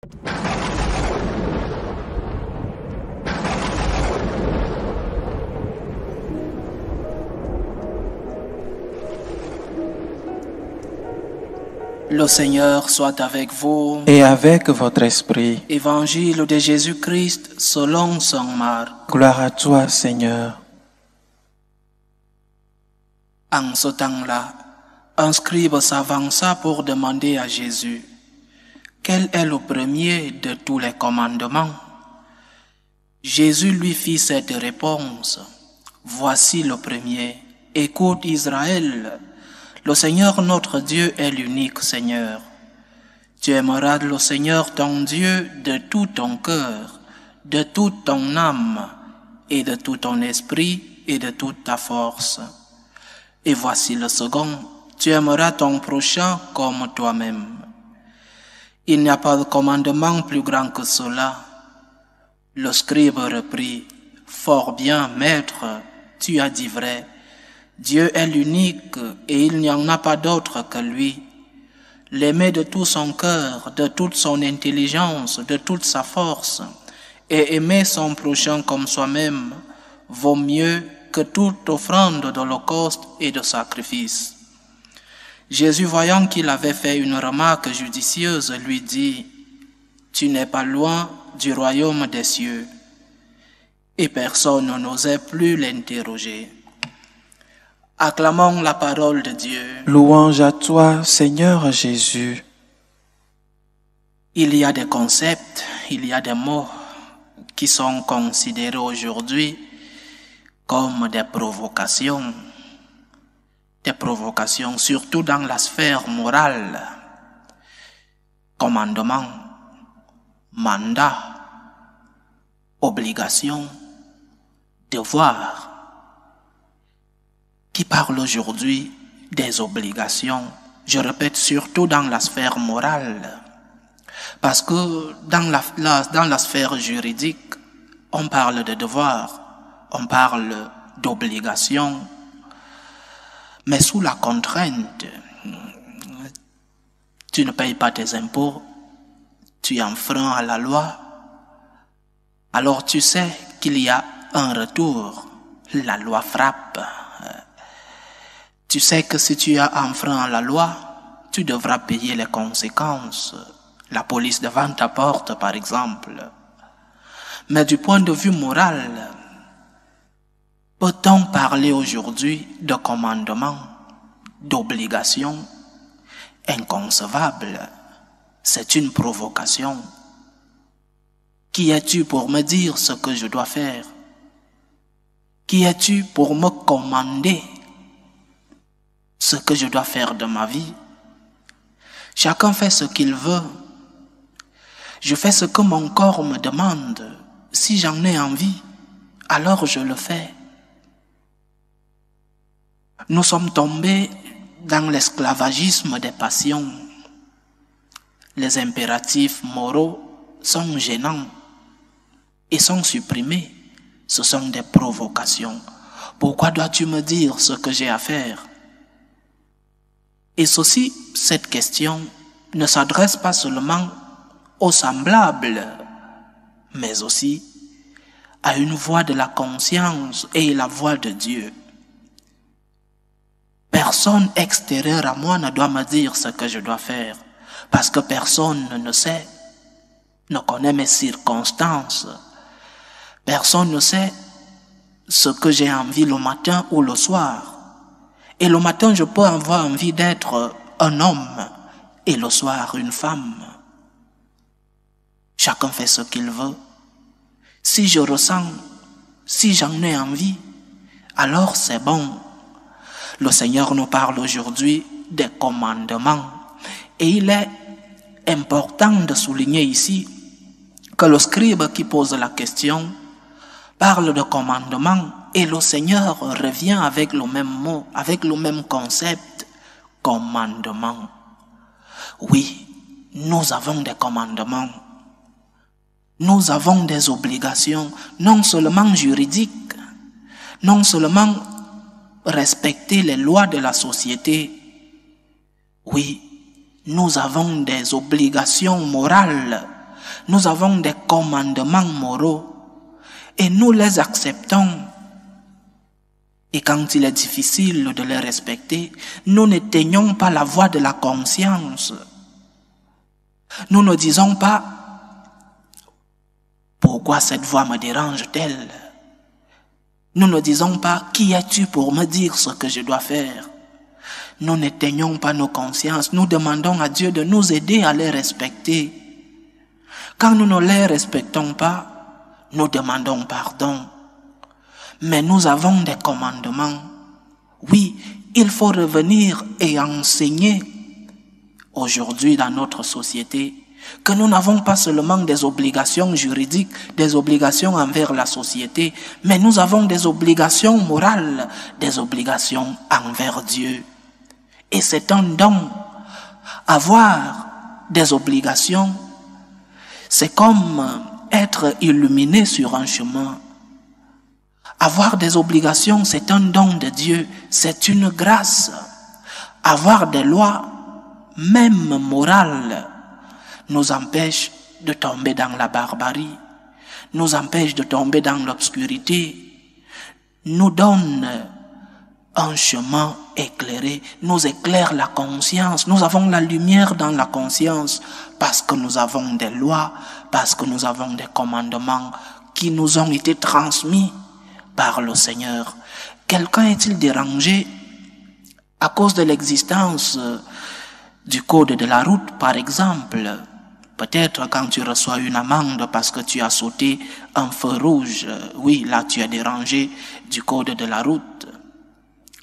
Le Seigneur soit avec vous. Et avec votre esprit. Évangile de Jésus-Christ selon saint Marc. Gloire à toi, Seigneur. En ce temps-là, un scribe s'avança pour demander à Jésus quel est le premier de tous les commandements. Jésus lui fit cette réponse. Voici le premier. Écoute Israël. Le Seigneur notre Dieu est l'unique Seigneur. Tu aimeras le Seigneur ton Dieu de tout ton cœur, de toute ton âme, et de tout ton esprit, et de toute ta force. Et voici le second, tu aimeras ton prochain comme toi-même. Il n'y a pas de commandement plus grand que cela. Le scribe reprit, fort bien, maître, tu as dit vrai. Dieu est l'unique et il n'y en a pas d'autre que lui. L'aimer de tout son cœur, de toute son intelligence, de toute sa force, et aimer son prochain comme soi-même vaut mieux que toute offrande d'holocauste et de sacrifice. Jésus, voyant qu'il avait fait une remarque judicieuse, lui dit, « Tu n'es pas loin du royaume des cieux. » Et personne n'osait plus l'interroger. Acclamons la parole de Dieu. Louange à toi, Seigneur Jésus. Il y a des concepts, il y a des mots qui sont considérés aujourd'hui comme des provocations surtout dans la sphère morale. Commandement, mandat, obligation, devoir. Qui parle aujourd'hui des obligations, je répète, surtout dans la sphère morale. Parce que dans la sphère juridique, on parle de devoir, on parle d'obligation, mais sous la contrainte. Tu ne payes pas tes impôts, tu enfreins à la loi, alors tu sais qu'il y a un retour, la loi frappe. Tu sais que si tu as enfreint la loi, tu devras payer les conséquences. La police devant ta porte, par exemple. Mais du point de vue moral, peut-on parler aujourd'hui de commandement, d'obligation? Inconcevable. C'est une provocation. Qui es-tu pour me dire ce que je dois faire? Qui es-tu pour me commander ce que je dois faire de ma vie? Chacun fait ce qu'il veut. Je fais ce que mon corps me demande. Si j'en ai envie, alors je le fais. Nous sommes tombés dans l'esclavagisme des passions. Les impératifs moraux sont gênants et sont supprimés. Ce sont des provocations. Pourquoi dois-tu me dire ce que j'ai à faire? Et ceci, cette question ne s'adresse pas seulement aux semblables, mais aussi à une voix de la conscience et la voix de Dieu. Personne extérieure à moi ne doit me dire ce que je dois faire, parce que personne ne sait, ne connaît mes circonstances. Personne ne sait ce que j'ai envie le matin ou le soir. Et le matin, je peux avoir envie d'être un homme, et le soir, une femme. Chacun fait ce qu'il veut. Si je ressens, si j'en ai envie, alors c'est bon. Le Seigneur nous parle aujourd'hui des commandements. Et il est important de souligner ici que le scribe qui pose la question parle de commandements et le Seigneur revient avec le même mot, avec le même concept, commandement. Oui, nous avons des commandements. Nous avons des obligations, non seulement juridiques, non seulement respecter les lois de la société. Oui, nous avons des obligations morales Nous avons des commandements moraux et nous les acceptons. Et quand il est difficile de les respecter, nous n'éteignons pas la voix de la conscience. Nous ne disons pas « Pourquoi cette voix me dérange-t-elle » Nous ne disons pas « Qui es-tu pour me dire ce que je dois faire ?» Nous n'éteignons pas nos consciences. Nous demandons à Dieu de nous aider à les respecter. Quand nous ne les respectons pas, nous demandons pardon. Mais nous avons des commandements. Oui, il faut revenir et enseigner aujourd'hui dans notre société que nous n'avons pas seulement des obligations juridiques, des obligations envers la société, mais nous avons des obligations morales, des obligations envers Dieu. Et c'est un don. Avoir des obligations, c'est comme être illuminé sur un chemin. Avoir des obligations, c'est un don de Dieu, c'est une grâce. Avoir des lois, même morales, nous empêche de tomber dans la barbarie, nous empêche de tomber dans l'obscurité, nous donne un chemin éclairé, nous éclaire la conscience. Nous avons la lumière dans la conscience parce que nous avons des lois, parce que nous avons des commandements qui nous ont été transmis par le Seigneur. Quelqu'un est-il dérangé à cause de l'existence du code de la route, par exemple? Peut-être quand tu reçois une amende parce que tu as sauté un feu rouge, oui, là tu es dérangé du code de la route.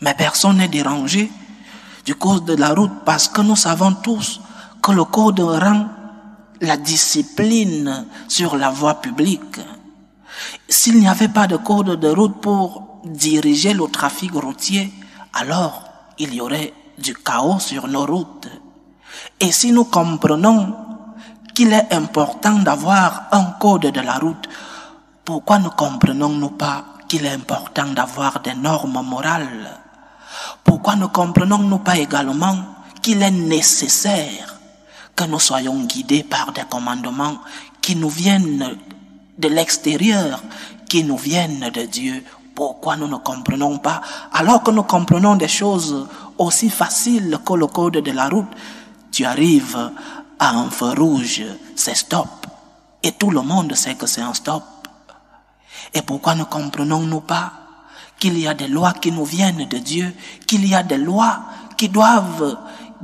Mais personne n'est dérangé du code de la route parce que nous savons tous que le code rend la discipline sur la voie publique. S'il n'y avait pas de code de route pour diriger le trafic routier, alors il y aurait du chaos sur nos routes. Et si nous comprenons qu'il est important d'avoir un code de la route, pourquoi ne comprenons-nous pas qu'il est important d'avoir des normes morales? Pourquoi ne comprenons-nous pas également qu'il est nécessaire que nous soyons guidés par des commandements qui nous viennent de l'extérieur, qui nous viennent de Dieu? Pourquoi nous ne comprenons pas, alors que nous comprenons des choses aussi faciles que le code de la route? Tu arrives à un feu rouge, c'est stop. Et tout le monde sait que c'est un stop. Et pourquoi ne comprenons-nous pas qu'il y a des lois qui nous viennent de Dieu, qu'il y a des lois qui doivent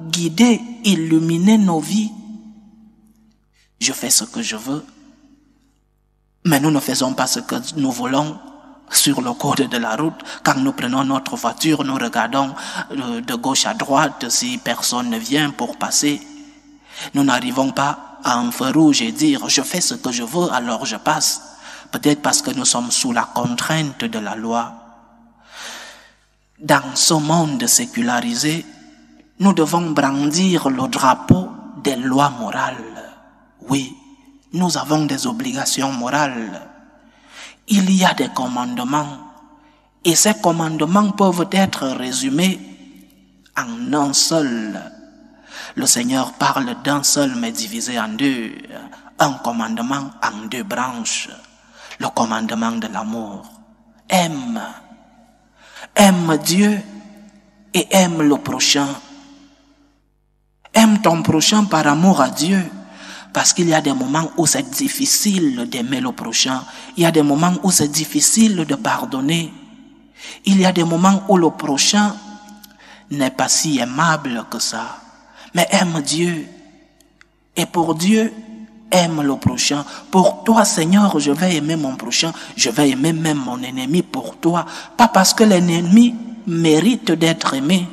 guider, illuminer nos vies? Je fais ce que je veux, mais nous ne faisons pas ce que nous voulons sur le code de la route. Quand nous prenons notre voiture, nous regardons de gauche à droite si personne ne vient pour passer. Nous n'arrivons pas à un feu rouge et dire « je fais ce que je veux, alors je passe ». Peut-être parce que nous sommes sous la contrainte de la loi. Dans ce monde sécularisé, nous devons brandir le drapeau des lois morales. Oui, nous avons des obligations morales. Il y a des commandements, et ces commandements peuvent être résumés en un seul. Le Seigneur parle d'un seul mais divisé en deux. Un commandement en deux branches. Le commandement de l'amour. Aime. Aime Dieu et aime le prochain. Aime ton prochain par amour à Dieu. Parce qu'il y a des moments où c'est difficile d'aimer le prochain. Il y a des moments où c'est difficile de pardonner. Il y a des moments où le prochain n'est pas si aimable que ça. Mais aime Dieu. Et pour Dieu, aime le prochain. Pour toi, Seigneur, je vais aimer mon prochain. Je vais aimer même mon ennemi pour toi. Pas parce que l'ennemi mérite d'être aimé.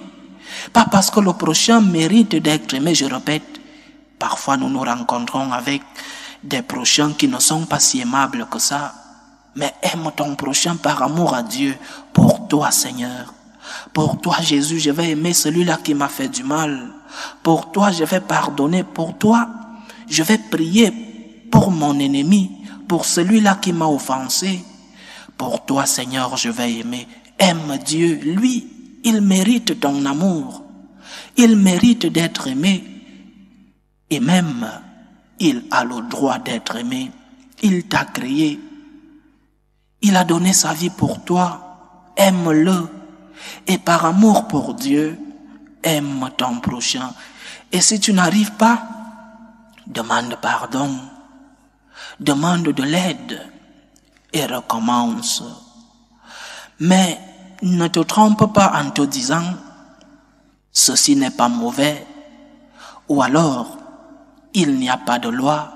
Pas parce que le prochain mérite d'être aimé, je répète. Parfois, nous nous rencontrons avec des prochains qui ne sont pas si aimables que ça. Mais aime ton prochain par amour à Dieu. Pour toi, Seigneur. Pour toi, Jésus, je vais aimer celui-là qui m'a fait du mal. Pour toi, je vais pardonner. Pour toi, je vais prier pour mon ennemi, pour celui-là qui m'a offensé. Pour toi, Seigneur, je vais aimer. Aime Dieu. Lui, il mérite ton amour. Il mérite d'être aimé. Et même, il a le droit d'être aimé. Il t'a créé. Il a donné sa vie pour toi. Aime-le. Et par amour pour Dieu, aime ton prochain. Et si tu n'arrives pas, demande pardon. Demande de l'aide et recommence. Mais ne te trompe pas en te disant « ceci n'est pas mauvais » ou alors « il n'y a pas de loi »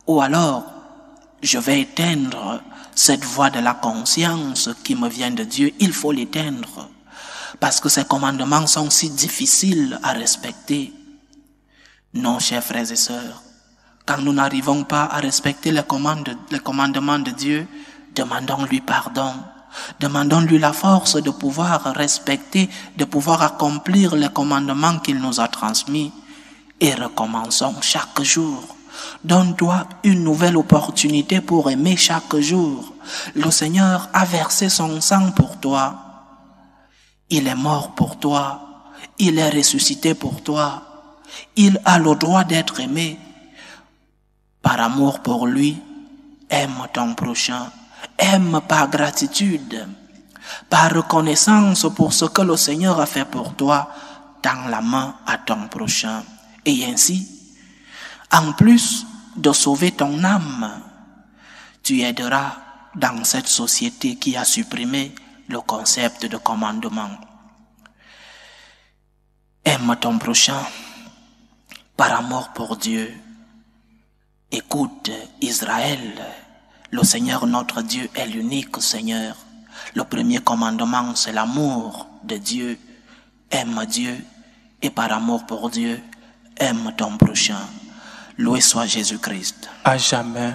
ou alors « je vais éteindre cette voix de la conscience qui me vient de Dieu, il faut l'éteindre parce que ces commandements sont si difficiles à respecter. » Non, chers frères et sœurs, quand nous n'arrivons pas à respecter les commandements de Dieu, demandons-lui pardon. Demandons-lui la force de pouvoir respecter, de pouvoir accomplir les commandements qu'il nous a transmis et recommençons chaque jour. Donne-toi une nouvelle opportunité pour aimer chaque jour. Le Seigneur a versé son sang pour toi. Il est mort pour toi. Il est ressuscité pour toi. Il a le droit d'être aimé. Par amour pour lui, aime ton prochain. Aime par gratitude, par reconnaissance pour ce que le Seigneur a fait pour toi, tends la main à ton prochain. Et ainsi, en plus de sauver ton âme, tu aideras dans cette société qui a supprimé le concept de commandement. Aime ton prochain par amour pour Dieu. Écoute, Israël, le Seigneur notre Dieu est l'unique Seigneur. Le premier commandement, c'est l'amour de Dieu. Aime Dieu et par amour pour Dieu, aime ton prochain. Loué soit Jésus-Christ. À jamais.